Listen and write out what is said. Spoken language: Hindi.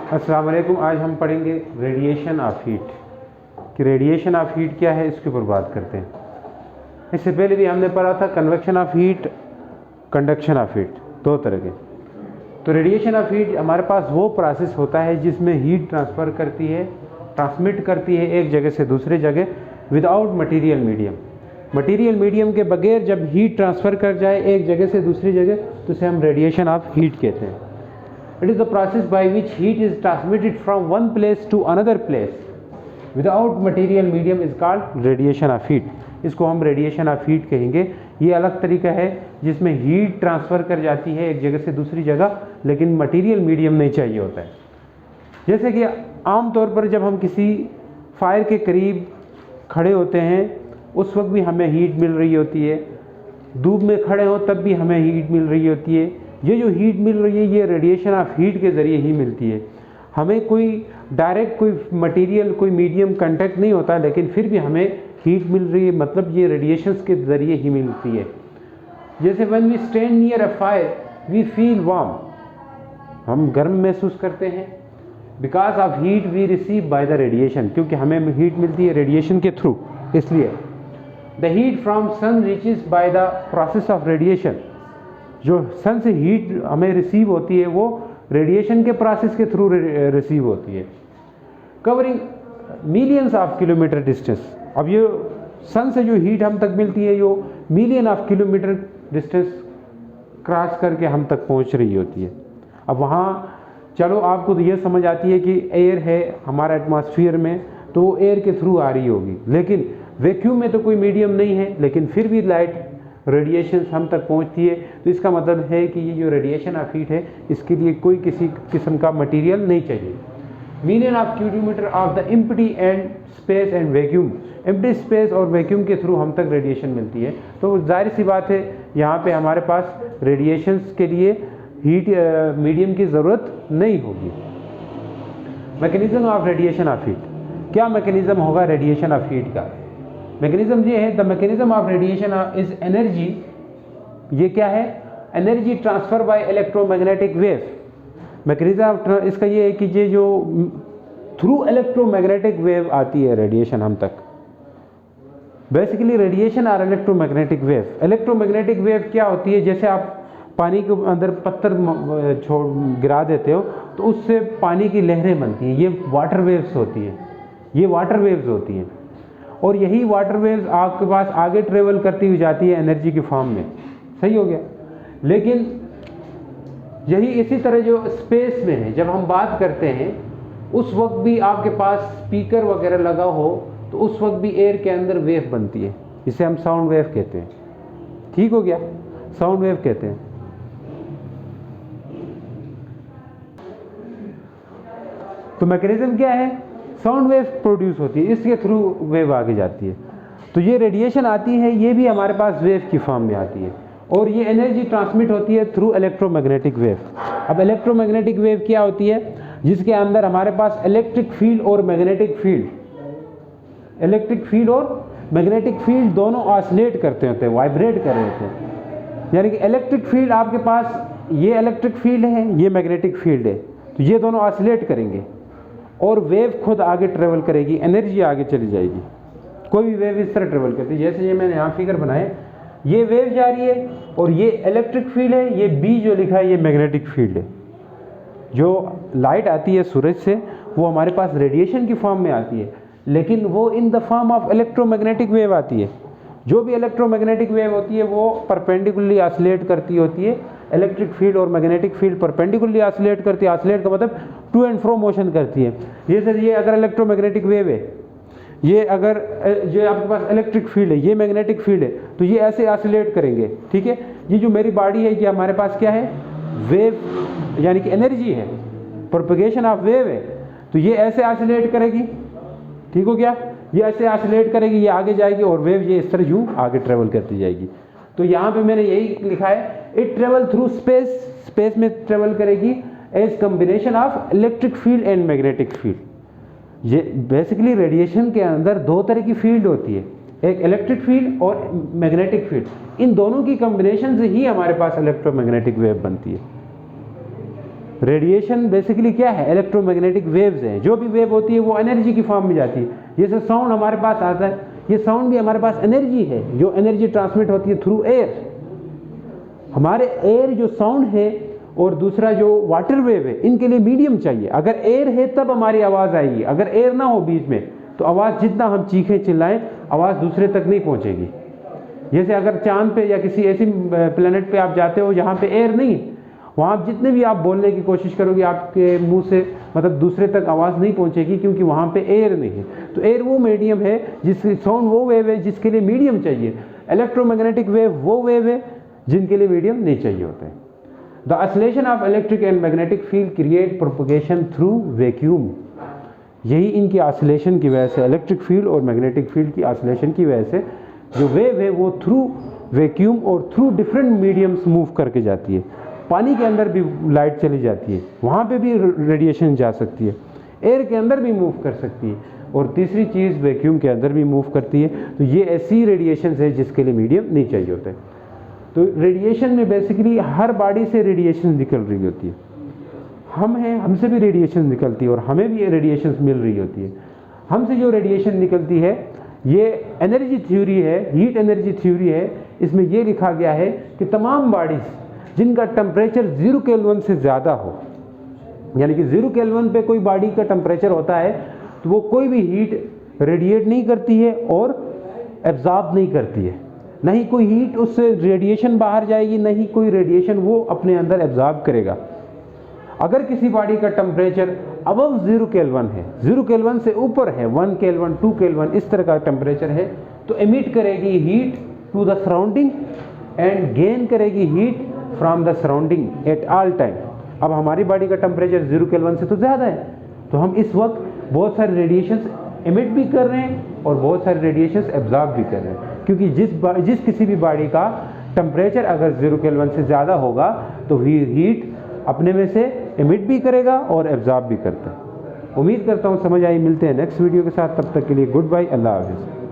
अस्सलाम वालेकुम। आज हम पढ़ेंगे रेडिएशन ऑफ हीट कि रेडिएशन ऑफ हीट क्या है, इसके ऊपर बात करते हैं। इससे पहले भी हमने पढ़ा था convection of heat, conduction of heat, दो तरह के। तो रेडिएशन ऑफ हीट हमारे पास वो प्रोसेस होता है जिसमें हीट ट्रांसमिट करती है एक जगह से दूसरी जगह without material medium. Material medium के बगैर जब हीट ट्रांसफ़र कर जाए एक जगह से दूसरी जगह तो उसे हम रेडिएशन ऑफ हीट कहते हैं। It is the process by which heat is transmitted from one place to another place without material medium is called radiation of heat। इसको हम रेडिएशन ऑफ हीट कहेंगे। ये अलग तरीका है जिसमें हीट ट्रांसफ़र कर जाती है एक जगह से दूसरी जगह, लेकिन मटेरियल मीडियम नहीं चाहिए होता है। जैसे कि आम तौर पर जब हम किसी फायर के करीब खड़े होते हैं उस वक्त भी हमें हीट मिल रही होती है, धूप में खड़े हों तब भी हमें हीट मिल रही होती है। ये जो हीट मिल रही है ये रेडिएशन ऑफ हीट के ज़रिए ही मिलती है। हमें कोई डायरेक्ट कोई मटेरियल कोई मीडियम कांटेक्ट नहीं होता, लेकिन फिर भी हमें हीट मिल रही है, मतलब ये रेडिएशंस के ज़रिए ही मिलती है। जैसे when we stand near a fire we feel warm, हम गर्म महसूस करते हैं because of heat we receive by the radiation, क्योंकि हमें हीट मिलती है रेडिएशन के थ्रू। इसलिए the heat from sun reaches by the process of radiation, जो सन से हीट हमें रिसीव होती है वो रेडिएशन के प्रोसेस के थ्रू रिसीव होती है, covering millions of kilometre distance. अब ये सन से जो हीट हम तक मिलती है जो million of kilometre distance cross करके हम तक पहुंच रही होती है। अब वहाँ चलो आपको तो ये समझ आती है कि एयर है हमारा एटमॉस्फेयर में तो वो एयर के थ्रू आ रही होगी, लेकिन वैक्यूम में तो कोई मीडियम नहीं है, लेकिन फिर भी लाइट रेडिएशन हम तक पहुंचती है। तो इसका मतलब है कि ये जो रेडिएशन ऑफ हीट है इसके लिए कोई किसी किस्म का मटेरियल नहीं चाहिए। Million of kilometre of the empty and space and vacuum, empty space और वैक्यूम के थ्रू हम तक रेडिएशन मिलती है। तो जाहिर सी बात है यहाँ पे हमारे पास रेडिएशंस के लिए हीट मीडियम की ज़रूरत नहीं होगी। Mechanism of radiation of heat, क्या मैकेनिज्म होगा रेडिएशन ऑफ हीट का? मैकेनिज्म ये है, the mechanism of radiation is energy. ये क्या है? Energy transfer by electromagnetic wave. Mechanism इसका ये है कि ये जो थ्रू इलेक्ट्रोमैग्नेटिक वेव आती है रेडिएशन हम तक, बेसिकली रेडिएशन और इलेक्ट्रोमैग्नेटिक वेव। इलेक्ट्रोमैग्नेटिक वेव क्या होती है? जैसे आप पानी के अंदर पत्थर गिरा देते हो तो उससे पानी की लहरें बनती हैं, ये वाटर वेव्स होती हैं, ये वाटर वेव्स होती हैं। और यही वाटर वेव्स आपके पास आगे ट्रेवल करती हुई जाती है एनर्जी की फॉर्म में। सही हो गया। लेकिन यही इसी तरह जो स्पेस में है, जब हम बात करते हैं उस वक्त भी आपके पास स्पीकर वगैरह लगा हो तो उस वक्त भी एयर के अंदर वेव बनती है, इसे हम साउंड वेव कहते हैं। ठीक हो गया, साउंड वेव कहते हैं। तो मैकेनिज्म क्या है? साउंड वेव प्रोड्यूस होती है, इसके थ्रू वेव आगे जाती है। तो ये रेडिएशन आती है, ये भी हमारे पास वेव की फॉर्म में आती है और ये एनर्जी ट्रांसमिट होती है थ्रू इलेक्ट्रोमैग्नेटिक वेव। अब इलेक्ट्रोमैग्नेटिक वेव क्या होती है? जिसके अंदर हमारे पास इलेक्ट्रिक फील्ड और मैग्नेटिक फील्ड दोनों ऑसिलेट करते होते हैं, वाइब्रेट कर रहे होते हैं। यानी कि इलेक्ट्रिक फील्ड आपके पास, ये इलेक्ट्रिक फील्ड है, ये मैग्नेटिक फील्ड है, तो ये दोनों ऑसिलेट करेंगे और वेव खुद आगे ट्रेवल करेगी, एनर्जी आगे चली जाएगी। कोई भी वेव इस तरह ट्रेवल करती है, जैसे ये मैंने यहाँ फिगर बनाए, ये वेव जा रही है और ये इलेक्ट्रिक फील्ड है, ये बी जो लिखा है ये मैग्नेटिक फील्ड है। जो लाइट आती है सूरज से वो हमारे पास रेडिएशन की फॉर्म में आती है, लेकिन वो in the form of electromagnetic wave आती है। जो भी इलेक्ट्रोमैग्नेटिक वेव होती है वो परपेंडिकुलरली ऑसिलेट करती होती है। इलेक्ट्रिक फील्ड और मैग्नेटिक फील्ड परपेंडिकुलरली ऑसिलेट करती है। ऑसिलेट का मतलब टू एंड फ्रो मोशन करती है। जैसे ये अगर इलेक्ट्रोमैग्नेटिक वेव है, ये अगर जो आपके पास इलेक्ट्रिक फील्ड है, ये मैग्नेटिक फील्ड है, तो ये ऐसे ऑसिलेट करेंगे। ठीक है, ये जो मेरी बॉडी है ये हमारे पास क्या है? वेव, यानी कि एनर्जी है, प्रोपगेशन ऑफ वेव है, तो ये ऐसे ऑसिलेट करेगी। ठीक हो गया, ये ऐसे ऑसिलेट करेगी, ये आगे जाएगी और वेव ये इस तरह यूँ आगे ट्रेवल करती जाएगी। तो यहाँ पे मैंने यही लिखा है, it travel through space, space में ट्रेवल करेगी as combination of electric field and magnetic field. ये बेसिकली रेडिएशन के अंदर दो तरह की फील्ड होती है, एक इलेक्ट्रिक फील्ड और मैग्नेटिक फील्ड। इन दोनों की कम्बिनेशन से ही हमारे पास इलेक्ट्रोमैग्नेटिक वेव बनती है। रेडिएशन बेसिकली क्या है, इलेक्ट्रोमैग्नेटिक वेव्स हैं, जो भी वेव होती है वो एनर्जी की फॉर्म में जाती है। जैसे साउंड हमारे पास आता है, ये साउंड भी हमारे पास एनर्जी है, जो एनर्जी ट्रांसमिट होती है थ्रू एयर। हमारे एयर जो साउंड है और दूसरा जो वाटर वेव है, इनके लिए मीडियम चाहिए। अगर एयर है तब हमारी आवाज़ आएगी, अगर एयर ना हो बीच में तो आवाज़ जितना हम चीखें चिल्लाएं आवाज़ दूसरे तक नहीं पहुंचेगी। जैसे अगर चांद पे या किसी ऐसी प्लेनेट पे आप जाते हो जहाँ पे एयर नहीं, वहाँ आप जितने भी आप बोलने की कोशिश करोगे आपके मुंह से मतलब दूसरे तक आवाज़ नहीं पहुँचेगी, क्योंकि वहाँ पे एयर नहीं है। तो एयर वो मीडियम है जिसकी साउंड वो वेव है जिसके लिए मीडियम चाहिए। इलेक्ट्रोमैग्नेटिक वेव वो वेव है जिनके लिए मीडियम नहीं चाहिए होता है। The oscillation of electric and magnetic field create propagation through vacuum. यही इनकी ऑसिलेशन की वजह से, इलेक्ट्रिक फील्ड और मैग्नेटिक फील्ड की ऑसिलेशन की वजह से जो वेव है वो थ्रू वैक्यूम और थ्रू डिफरेंट मीडियम्स मूव करके जाती है। पानी के अंदर भी लाइट चली जाती है, वहाँ पे भी रेडिएशन जा सकती है, एयर के अंदर भी मूव कर सकती है, और तीसरी चीज़ वैक्यूम के अंदर भी मूव करती है। तो ये ऐसी रेडिएशन है जिसके लिए मीडियम नहीं चाहिए होता है। तो रेडिएशन में बेसिकली हर बॉडी से रेडिएशन निकल रही होती है। हम हैं, हमसे भी रेडिएशन निकलती है और हमें भी रेडिएशन मिल रही होती है। हमसे जो रेडिएशन निकलती है ये एनर्जी थ्योरी है, हीट एनर्जी थ्योरी है। इसमें ये लिखा गया है कि तमाम बॉडीज जिनका टेम्परेचर 0 केल्विन से ज़्यादा हो, यानी कि 0 केल्विन पे कोई बॉडी का टेम्परेचर होता है तो वो कोई भी हीट रेडिएट नहीं करती है और एब्जॉर्ब नहीं करती है। नहीं कोई हीट उससे रेडिएशन बाहर जाएगी, नहीं कोई रेडिएशन वो अपने अंदर एब्जॉर्ब करेगा। अगर किसी बॉडी का टेम्परेचर अबव 0 केल्विन है, 0 केल्विन से ऊपर है, 1 केल्विन 2 केल्विन इस तरह का टेम्परेचर है, तो एमिट करेगी heat to the surrounding and gain करेगी heat from the surrounding at all time. अब हमारी बॉडी का टेम्परेचर 0 केल्विन से तो ज़्यादा है, तो हम इस वक्त बहुत सारे रेडिएशंस एमिट भी कर रहे हैं और बहुत सारे रेडिएशंस एब्जॉर्ब भी कर रहे हैं। क्योंकि जिस किसी भी बॉडी का टेम्परेचर अगर 0 केल्विन से ज़्यादा होगा तो हीट अपने में से एमिट भी करेगा और एब्जॉर्ब भी करता है। उम्मीद करता हूँ समझ आई। मिलते हैं नेक्स्ट वीडियो के साथ, तब तक के लिए गुड बाय, अल्लाह हाफिज़।